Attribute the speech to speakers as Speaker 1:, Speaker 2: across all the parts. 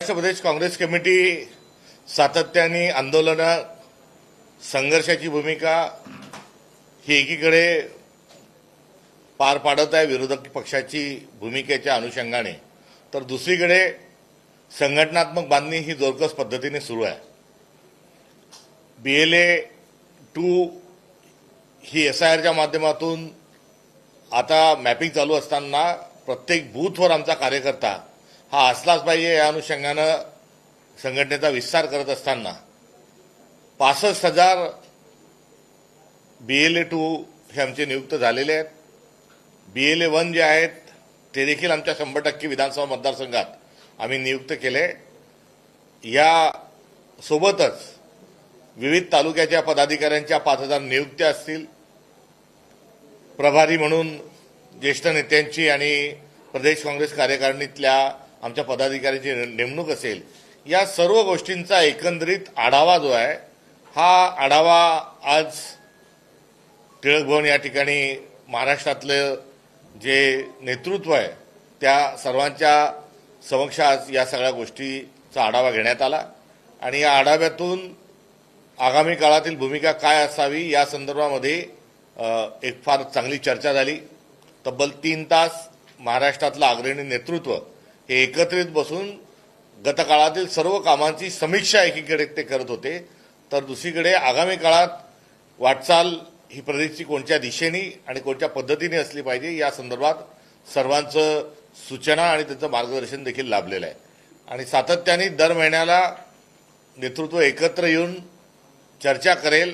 Speaker 1: महाराष्ट्र प्रदेश Congress committee सातत्याने आंदोलनं, संघर्षाची भूमिका ही एकीकडे पार पाडत आहे विरोधक पक्षाची भूमिकेच्या अनुषंगाने, तर दुसरीकडे संघटनात्मक बांधणी ही जोरकस पद्धतीने सुरू आहे. BLA-2 ही SIRच्या माध्यमातून आता मॅपिंग चालू असताना प्रत्येक बूथवर आमचा कार्यकर्ता हा असलाच पाहिजे या अनुषंगानं संघटनेचा विस्तार करत असताना 65,000 BLA-2 हे आमचे नियुक्त झालेले आहेत. BLA-1 जे आहेत ते देखील आमच्या 100% विधानसभा मतदारसंघात आम्ही नियुक्त केले. या सोबतच विविध तालुक्याच्या पदाधिकाऱ्यांच्या 5,000 नियुक्त्या असतील. प्रभारी म्हणून ज्येष्ठ नेत्यांची आणि प्रदेश काँग्रेस कार्यकारिणीतल्या आमच्या पदाधिकाऱ्यांची नेमणूक असेल. या सर्व गोष्टींचा एकंदरीत आढावा जो आहे हा आढावा आज टिळक भवन या ठिकाणी महाराष्ट्रातलं जे नेतृत्व आहे त्या सर्वांच्या समक्ष आज या सगळ्या गोष्टीचा आढावा घेण्यात आला आणि या आढाव्यातून आगामी काळातील भूमिका काय असावी या संदर्भामध्ये एक फार चांगली चर्चा झाली. तब्बल 3 तास महाराष्ट्रातलं अग्रणी नेतृत्व हे एकत्रित बसून गतकाळातील सर्व कामांची समीक्षा एकीकडे ते करत होते, तर दुसरीकडे आगामी काळात वाटचाल ही प्रदेशची कोणत्या दिशेने आणि कोणत्या पद्धतीने असली पाहिजे या संदर्भात सर्वांचं सूचना आणि त्याचं मार्गदर्शन देखील लाभलेलं आहे. आणि सातत्याने दर महिन्याला नेतृत्व एकत्र येऊन चर्चा करेल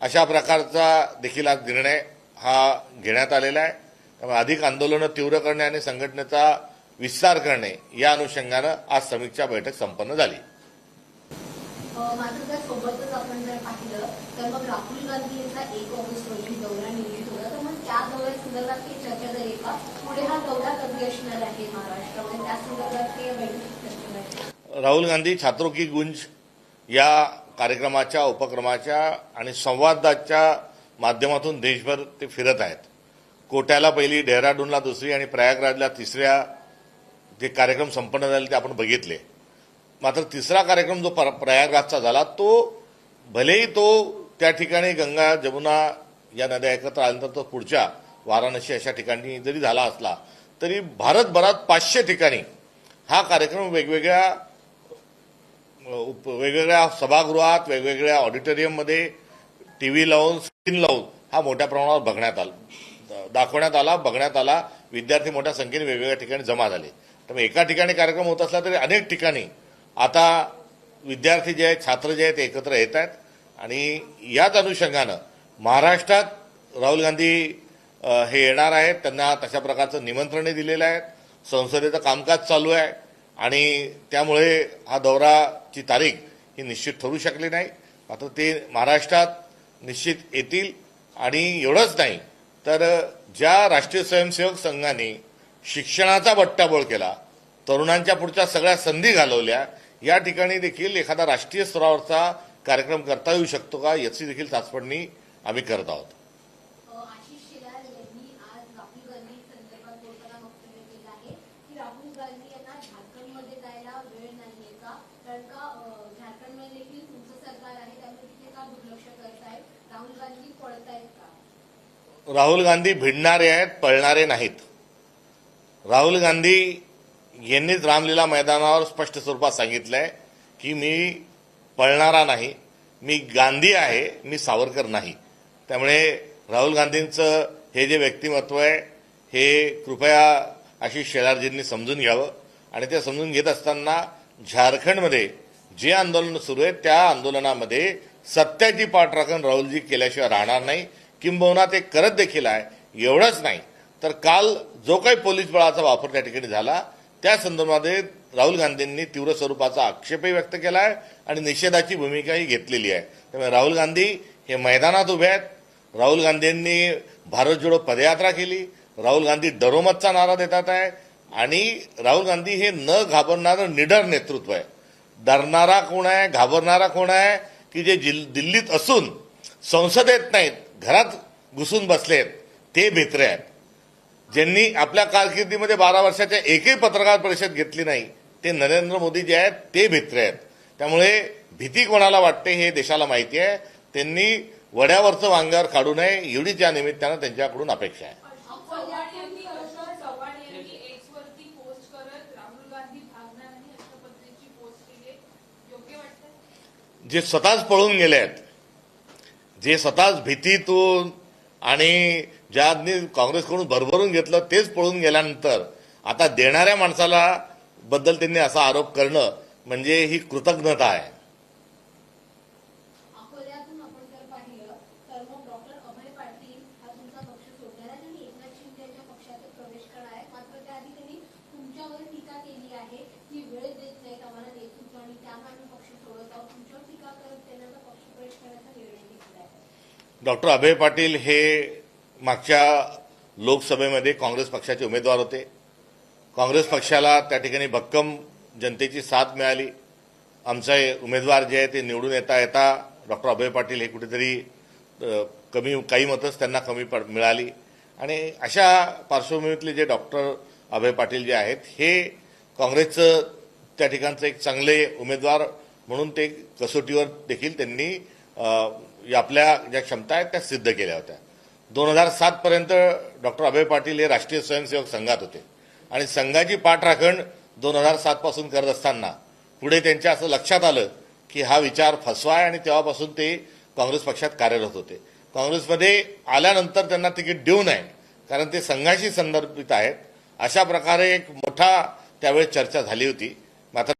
Speaker 1: अशा प्रकारचा देखील आज निर्णय हा घेण्यात आलेला आहे. त्यामुळे अधिक आंदोलनं तीव्र करणे आणि संघटनेचा विस्तार करणे या अनुषंगानं आज समीक्षा बैठक संपन्न झाली.
Speaker 2: मात्र त्यासोबतच आपण जर पाहिलं तर मग राहुल गांधी यांचा 1 ऑगस्ट रोजी दौरा नियोजित होता, तर मग त्या दौऱ्यासंदर्भात ही चर्चा झाली का? पुढे हा दौरा कधी असणार आहे महाराष्ट्रामध्ये, त्या संदर्भात काही बैठक?
Speaker 1: राहुल गांधी छात्रों की गुंज या कार्यक्रमाच्या उपक्रमाच्या आणि संवादाच्या माध्यमातून देशभर ते फिरत आहेत. कोट्याला पहिली, डेहराडूनला दुसरी आणि प्रयागराजला तिसऱ्या जे कार्यक्रम संपन्न झाले ते आपण बघितले. मात्र तिसरा कार्यक्रम जो प्रयागराजचा झाला तो भलेही तो त्या ठिकाणी गंगा जमुना या नद्या एकत्र आल्यानंतर तो पुढच्या वाराणसी अशा ठिकाणी जरी झाला असला तरी भारतभरात 500 ठिकाणी हा कार्यक्रम वेगवेगळ्या सभागृहात, वेगवेगळ्या ऑडिटोरियममध्ये TV लावून, स्क्रीन लावून हा मोठ्या प्रमाणावर बघण्यात आला. विद्यार्थी मोठ्या संख्येने वेगवेगळ्या ठिकाणी जमा झाले. त्यामुळे एका ठिकाणी कार्यक्रम होत असला तरी अनेक ठिकाणी आता विद्यार्थी जे आहेत, छात्र जे आहेत ते एकत्र येत आहेत आणि याच अनुषंगानं महाराष्ट्रात राहुल गांधी हे येणार आहेत. त्यांना तशा प्रकारचं निमंत्रणही दिलेलं आहे. संसदेचं कामकाज चालू आहे आणि त्यामुळे हा दौराची तारीख ही निश्चित ठरू शकली नाही. मात्र ते महाराष्ट्रात निश्चित येतील. आणि एवढंच नाही तर ज्या राष्ट्रीय स्वयंसेवक संघाने शिक्षणाचा बट्टाबोळ केला, तरुणांच्या पुढच्या सगळ्या संधी घालवल्या, या ठिकाणी देखील एखादा राष्ट्रीय स्तरावरचा कार्यक्रम करता येऊ शकतो का याची देखील चाचपणी आम्ही करत आहोत.
Speaker 2: आशिष शेलार यांनी आज राहुल गांधी संदर्भात बोलताना वक्तव्य केलं आहे की राहुल गांधी यांना झारखंडमध्ये जायला वेळ नाहीये का? कारण का झारखंडमध्ये देखील तुमचं सरकार आहे, त्यामुळे तिथे का दुर्लक्ष करतायत? राहुल गांधी पळतायत का?
Speaker 1: राहुल गांधी भिडणारे आहेत, पळणारे नाहीत. राहुल गांधी यांनीच रामलीला मैदानावर स्पष्ट स्वरूपात सांगितलंय की मी पळणारा नाही, मी गांधी आहे, मी सावरकर नाही. त्यामुळे राहुल गांधींचं हे जे व्यक्तिमत्व आहे हे कृपया आशिष शेलारजींनी समजून घ्यावं. आणि ते समजून घेत असताना झारखंडमध्ये जे आंदोलन सुरू आहे त्या आंदोलनामध्ये सत्याची पाठराखण राहुलजी केल्याशिवाय राहणार नाही, किंबहुना ते करत देखील आहे. एवढंच नाही तर काल जो काही पोलीस बळाचा वापर त्या ठिकाणी झाला त्या संदर्भामध्ये राहुल गांधींनी तीव्र स्वरूपाचा आक्षेपही व्यक्त केला आहे आणि निषेधाची भूमिकाही घेतलेली आहे. त्यामुळे राहुल गांधी हे मैदानात उभे आहेत. राहुल गांधींनी भारत जोडो पदयात्रा केली. राहुल गांधी डरोमतचा नारा देतात आहे आणि राहुल गांधी हे न घाबरणारं निडर नेतृत्व आहे. डरणारा कोण आहे, घाबरणारा कोण आहे की जे दिल्लीत असून संसदेत नाहीत, घरात घुसून बसलेत ते भित्रे आहेत. ज्यांनी आपल्या कारकिर्दीमध्ये 12 वर्षाच्या एकही पत्रकार परिषद घेतली नाही ते नरेंद्र मोदी जे आहेत ते भित्रे आहेत. त्यामुळे भीती कोणाला वाटते हे देशाला माहिती आहे. त्यांनी वड्यावरचं वांगावर काढू नये एवढीच या निमित्तानं त्यांच्याकडून अपेक्षा आहे.
Speaker 3: चव्हाण यांनी एक्सवरती पोस्ट करत राहुल गांधी भागणार आणि अशा पद्धतीची पोस्ट केली, योग्य वाटतं?
Speaker 1: जे स्वतःच पळून गेले आहेत, जे स्वतःच भीतीतून आणि ज्यांनी काँग्रेसकडून भरभरून घेतलं तेच पळून गेल्यानंतर आता देणाऱ्या माणसाला बद्दल त्यांनी असा आरोप करणं म्हणजे ही कृतज्ञता आहे.
Speaker 2: अकोल्यातून आपण जर पाहिलं तर मग डॉक्टर अभय पाटील हा तुमचा पक्ष सोडणार आहे आणि एकनाथ शिंदे यांच्या पक्षात प्रवेश करणार आहे. मात्र त्याआधी त्यांनी तुमच्यावर टीका केली आहे की वेळ देत नाहीत आम्हाला नेतृत्व आणि त्यामुळे आम्ही पक्ष सोडत आहोत. तुमच्यावर टीका करत त्यांना आता पक्ष प्रवेश करण्याचा निर्णय घेतला आहे.
Speaker 1: डॉक्टर अभय पाटील हे मागच्या लोकसभेमध्ये काँग्रेस पक्षाचे उमेदवार होते. काँग्रेस पक्षाला त्या ठिकाणी भक्कम जनतेची साथ मिळाली. आमचे उमेदवार जे आहे ते निवडून येता येता डॉक्टर अभय पाटील हे कुठेतरी कमी काही मतच त्यांना कमी मिळाली आणि अशा पार्श्वभूमीतले जे डॉक्टर अभय पाटील जे आहेत हे काँग्रेसचं त्या ठिकाणचं एक चांगले उमेदवार म्हणून ते कसोटीवर देखील त्यांनी आपल्या ज्या क्षमता आहेत त्या सिद्ध केल्या होत्या. 2007 पर्यंत डॉक्टर अभय पाटील हे राष्ट्रीय स्वयंसेवक संघात होते आणि संघाची पाठराखण 2007 पासून करत असताना पुढे त्यांच्या असं लक्षात आलं की हा विचार फसवा आहे आणि तेव्हापासून ते काँग्रेस पक्षात कार्यरत होते. काँग्रेसमध्ये आल्यानंतर त्यांना तिकीट देऊ नये कारण ते संघाशी संदर्भित आहेत अशा प्रकारे एक मोठा त्यावेळेस चर्चा झाली होती. मात्र